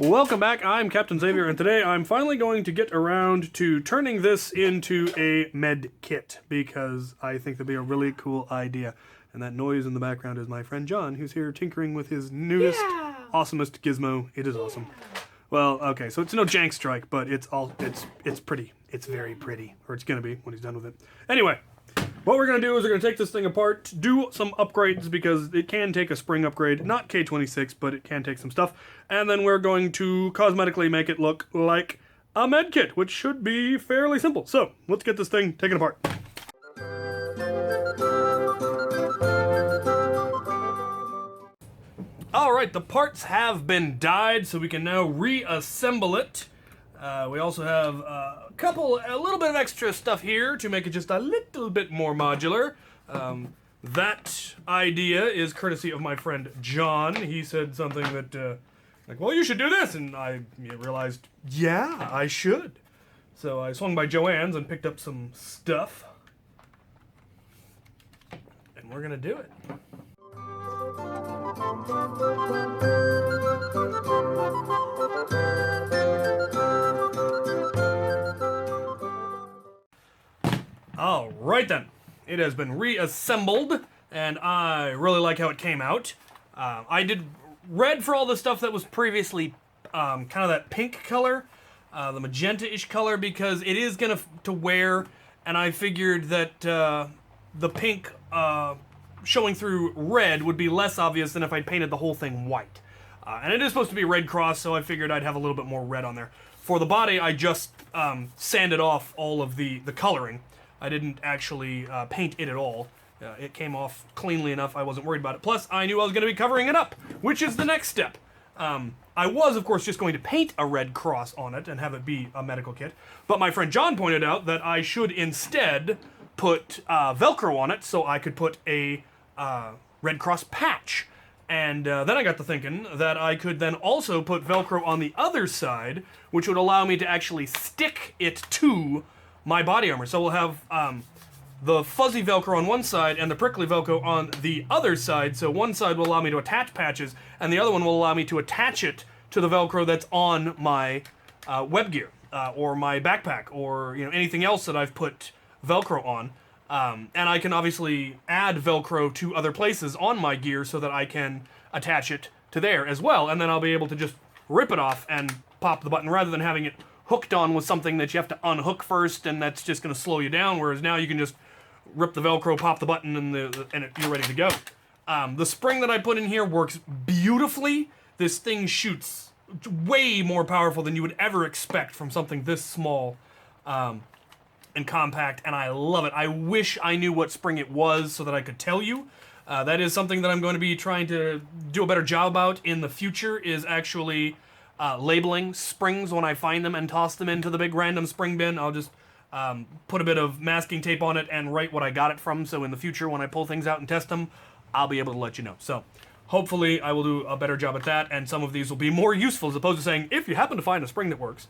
Welcome back, I'm Captain Xavier, and today I'm finally going to get around to turning this into a Medkit, because I think that'd be a really cool idea. And that noise in the background is my friend John, who's here tinkering with his newest, awesomest gizmo. It is awesome. Well, okay, so it's no jank strike, but it's pretty. It's very pretty, or it's gonna be when he's done with it. Anyway, what we're gonna do is we're gonna take this thing apart, do some upgrades, because it can take a spring upgrade, not K26, but it can take some stuff, and then we're going to cosmetically make it look like a Medkit, which should be fairly simple. So, let's get this thing taken apart. Alright, the parts have been dyed, so we can now reassemble it. We also have a little bit of extra stuff here to make it just a little bit more modular. That idea is courtesy of my friend John. He said something that, like, well, you should do this, and I realized, yeah, I should. So I swung by Joann's and picked up some stuff. And we're gonna do it. Alright then, it has been reassembled, and I really like how it came out. I did red for all the stuff that was previously kind of that pink color, the magenta-ish color, because it is going to wear, and I figured that the pink showing through red would be less obvious than if I painted the whole thing white. And it is supposed to be Red Cross, so I figured I'd have a little bit more red on there. For the body, I just sanded off all of the coloring. I didn't actually paint it at all. It came off cleanly enough, I wasn't worried about it. Plus, I knew I was going to be covering it up, which is the next step. I was, of course, just going to paint a red cross on it and have it be a medical kit. But my friend John pointed out that I should instead put Velcro on it so I could put a Red Cross patch. And then I got to thinking that I could then also put Velcro on the other side, which would allow me to actually stick it to my body armor. So we'll have the fuzzy Velcro on one side and the prickly Velcro on the other side. So one side will allow me to attach patches, and the other one will allow me to attach it to the Velcro that's on my web gear, or my backpack, or anything else that I've put Velcro on. And I can obviously add Velcro to other places on my gear so that I can attach it to there as well. And then I'll be able to just rip it off and pop the button rather than having it hooked on with something that you have to unhook first, and that's just going to slow you down, whereas now you can just rip the Velcro, pop the button, and you're ready to go. The spring that I put in here works beautifully. This thing shoots way more powerful than you would ever expect from something this small and compact, and I love it. I wish I knew what spring it was so that I could tell you. That is something that I'm going to be trying to do a better job about in the future, is actually labeling springs when I find them and toss them into the big random spring bin. I'll just put a bit of masking tape on it and write what I got it from, so in the future when I pull things out and test them, I'll be able to let you know. So hopefully I will do a better job at that, and some of these will be more useful as opposed to saying, if you happen to find a spring that works.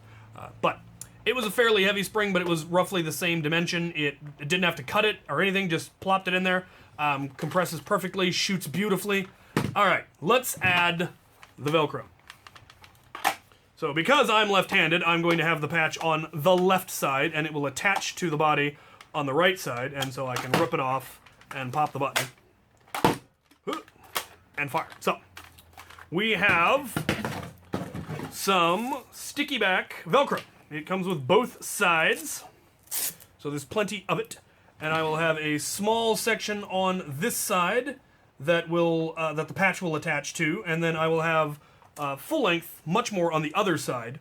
But it was a fairly heavy spring, but it was roughly the same dimension. It didn't have to cut it or anything, just plopped it in there. Compresses perfectly, shoots beautifully. All right, let's add the Velcro. So because I'm left-handed, I'm going to have the patch on the left side, and it will attach to the body on the right side, and so I can rip it off and pop the button. And fire. So, we have some sticky back Velcro. It comes with both sides, so there's plenty of it. And I will have a small section on this side that will that the patch will attach to, and then I will have full length, much more on the other side,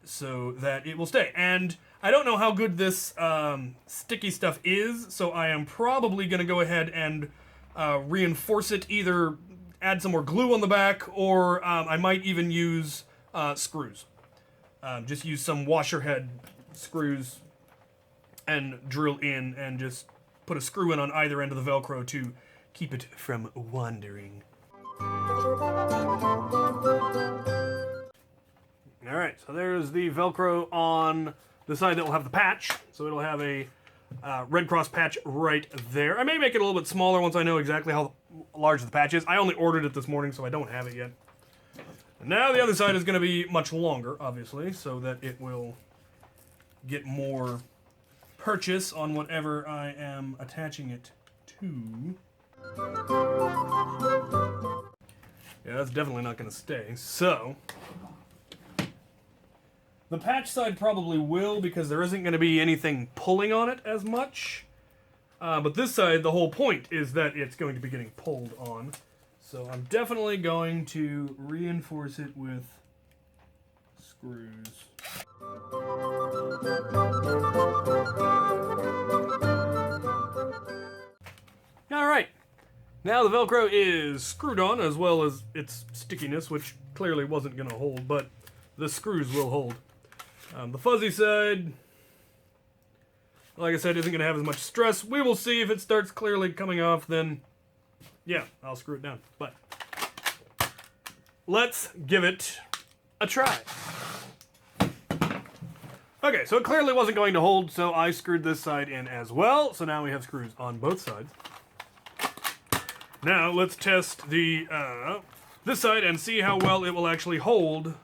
so that it will stay. And I don't know how good this sticky stuff is, so I am probably going to go ahead and reinforce it, either add some more glue on the back, or I might even use screws. Just use some washer head screws and drill in and just put a screw in on either end of the Velcro to keep it from wandering. Alright, so there's the Velcro on the side that will have the patch. So it'll have a Red Cross patch right there. I may make it a little bit smaller once I know exactly how large the patch is. I only ordered it this morning, so I don't have it yet. And now the other side is going to be much longer, obviously, so that it will get more purchase on whatever I am attaching it to. Yeah, that's definitely not going to stay. So, the patch side probably will, because there isn't going to be anything pulling on it as much. But this side, the whole point is that it's going to be getting pulled on. So I'm definitely going to reinforce it with screws. Alright, now the Velcro is screwed on, as well as its stickiness, which clearly wasn't going to hold, but the screws will hold. The fuzzy side, like I said, isn't going to have as much stress. We will see if it starts clearly coming off, then yeah, I'll screw it down. But let's give it a try. Okay, so it clearly wasn't going to hold, so I screwed this side in as well. So now we have screws on both sides. Now let's test the this side and see how well it will actually hold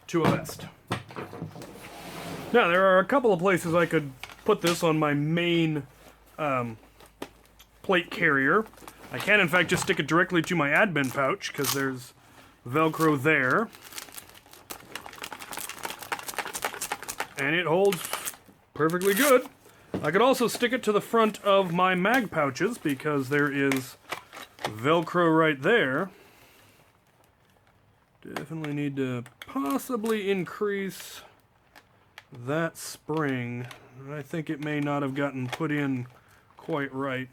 to a vest. Now there are a couple of places I could put this on my main plate carrier. I can, in fact, just stick it directly to my admin pouch, because there's Velcro there. And it holds perfectly good. I could also stick it to the front of my mag pouches, because there is Velcro right there. Definitely need to possibly increase that spring. I think it may not have gotten put in quite right.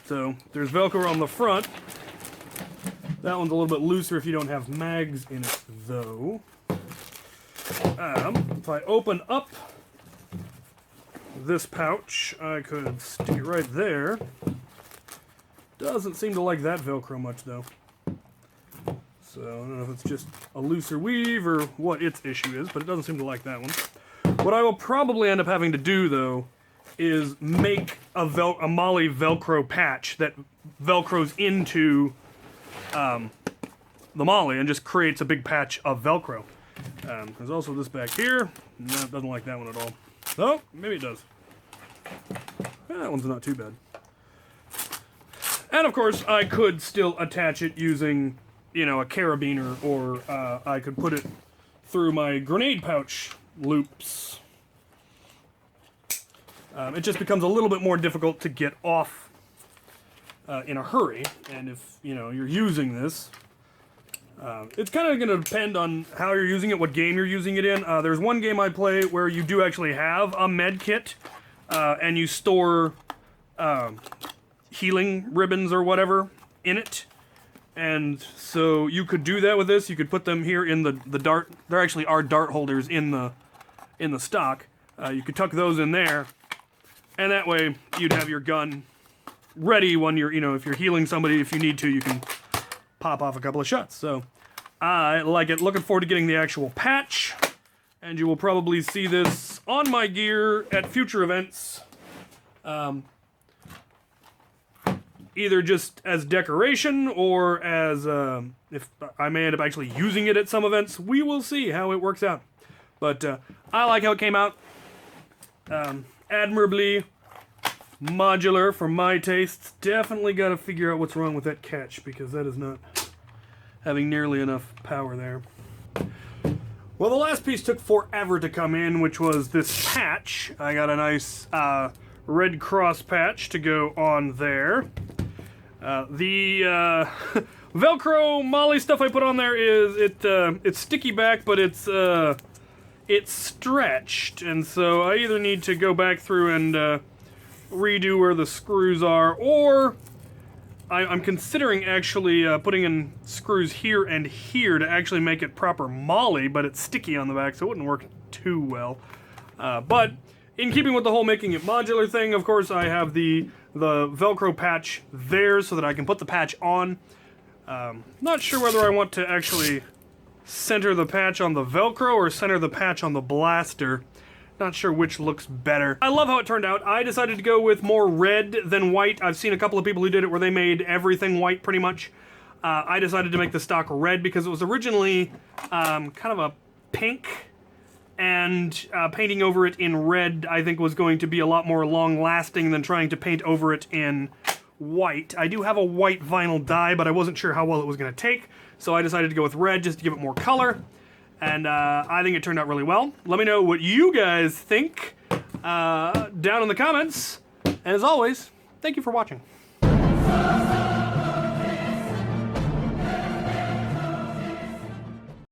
So there's Velcro on the front. That one's a little bit looser if you don't have mags in it, though. If I open up this pouch, I could stick it right there. Doesn't seem to like that Velcro much, though. So I don't know if it's just a looser weave or what its issue is, but it doesn't seem to like that one. What I will probably end up having to do, though, is make a Molly Velcro patch that Velcros into the Molly and just creates a big patch of Velcro. There's also this back here. No, it doesn't like that one at all. Oh, maybe it does. That one's not too bad. And of course, I could still attach it using, you know, a carabiner, or I could put it through my grenade pouch loops. It just becomes a little bit more difficult to get off in a hurry, and if, you know, you're using this, it's kind of going to depend on how you're using it, what game you're using it in. There's one game I play where you do actually have a Medkit, and you store healing ribbons or whatever in it. And so you could do that with this. You could put them here in the dart. There actually are dart holders in the stock. You could tuck those in there, and that way you'd have your gun ready when you're, you know, if you're healing somebody, if you need to, you can pop off a couple of shots. So I like it. Looking forward to getting the actual patch, and you will probably see this on my gear at future events. Either just as decoration or as, if I may end up actually using it at some events. We will see how it works out. But I like how it came out. Admirably modular for my tastes. Definitely got to figure out what's wrong with that catch, because that is not having nearly enough power there. Well, the last piece took forever to come in, which was this patch. I got a nice Red Cross patch to go on there. The Velcro Molly stuff I put on there is it's sticky back, but it's stretched, and so I either need to go back through and redo where the screws are, or I'm considering actually putting in screws here and here to actually make it proper Molly, but it's sticky on the back, so it wouldn't work too well. But in keeping with the whole making it modular thing, of course, I have the Velcro patch there so that I can put the patch on. Not sure whether I want to actually center the patch on the Velcro or center the patch on the blaster. Not sure which looks better. I love how it turned out. I decided to go with more red than white. I've seen a couple of people who did it where they made everything white pretty much. I decided to make the stock red because it was originally kind of a pink, and painting over it in red I think was going to be a lot more long-lasting than trying to paint over it in white. I do have a white vinyl dye, but I wasn't sure how well it was going to take, so I decided to go with red just to give it more color, and I think it turned out really well. Let me know what you guys think down in the comments, and as always, thank you for watching.